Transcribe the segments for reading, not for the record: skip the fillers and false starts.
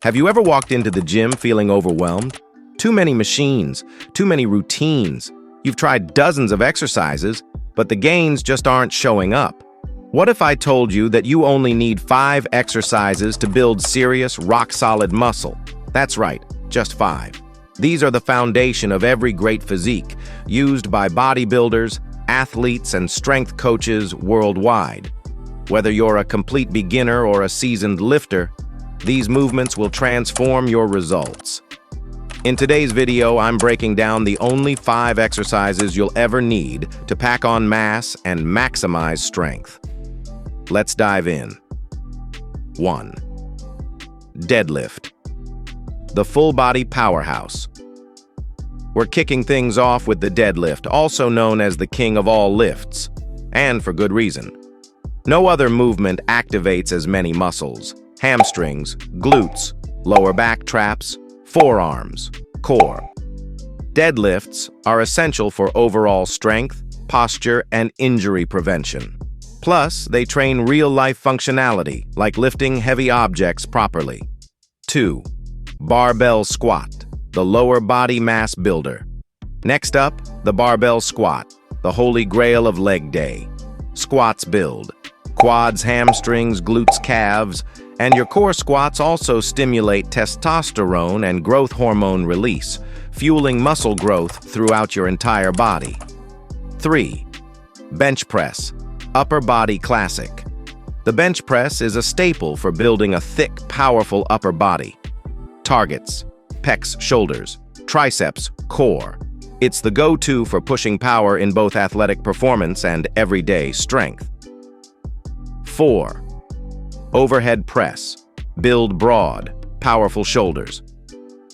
Have you ever walked into the gym feeling overwhelmed? Too many machines, too many routines. You've tried dozens of exercises, but the gains just aren't showing up. What if I told you that you only need 5 exercises to build serious, rock-solid muscle? That's right, just 5. These are the foundation of every great physique, used by bodybuilders, athletes, and strength coaches worldwide. Whether you're a complete beginner or a seasoned lifter, these movements will transform your results. In today's video, I'm breaking down the only 5 exercises you'll ever need to pack on mass and maximize strength. Let's dive in. 1. Deadlift. The full-body powerhouse. We're kicking things off with the deadlift, also known as the king of all lifts, and for good reason. No other movement activates as many muscles: hamstrings, glutes, lower back traps, forearms, core. Deadlifts are essential for overall strength, posture, and injury prevention. Plus, they train real-life functionality, like lifting heavy objects properly. 2. Barbell squat, the lower body mass builder. Next up, the barbell squat, the holy grail of leg day. Squats build quads, hamstrings, glutes, calves, and your core squats also stimulate testosterone and growth hormone release, fueling muscle growth throughout your entire body. 3. Bench press, upper body classic. The bench press is a staple for building a thick, powerful upper body. Targets: pecs, shoulders, triceps, core. It's the go-to for pushing power in both athletic performance and everyday strength. 4. Overhead press. Build broad, powerful shoulders.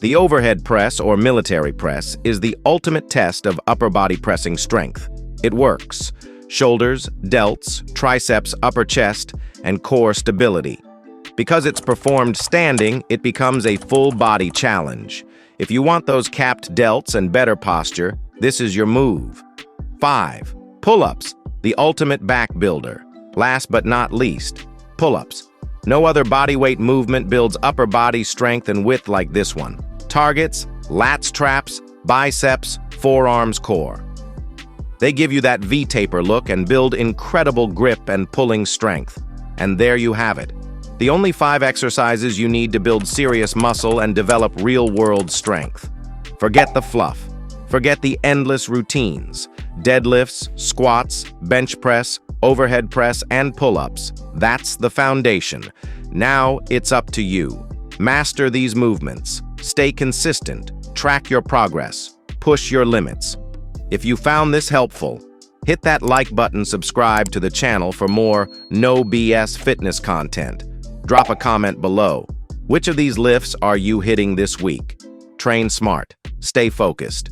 The overhead press, or military press, is the ultimate test of upper body pressing strength. It works: shoulders, delts, triceps, upper chest, and core stability. Because it's performed standing, it becomes a full-body challenge. If you want those capped delts and better posture, this is your move. 5. Pull-ups, the ultimate back builder. Last but not least, pull-ups. No other bodyweight movement builds upper body strength and width like this one. Targets: lats, traps, biceps, forearms, core. They give you that V-taper look and build incredible grip and pulling strength. And there you have it. The only 5 exercises you need to build serious muscle and develop real-world strength. Forget the fluff. Forget the endless routines. Deadlifts, squats, bench press, overhead press, and pull-ups. That's the foundation. Now it's up to you. Master these movements. Stay consistent. Track your progress. Push your limits. If you found this helpful, hit that like button, subscribe to the channel for more no BS fitness content. Drop a comment below. Which of these lifts are you hitting this week? Train smart. Stay focused.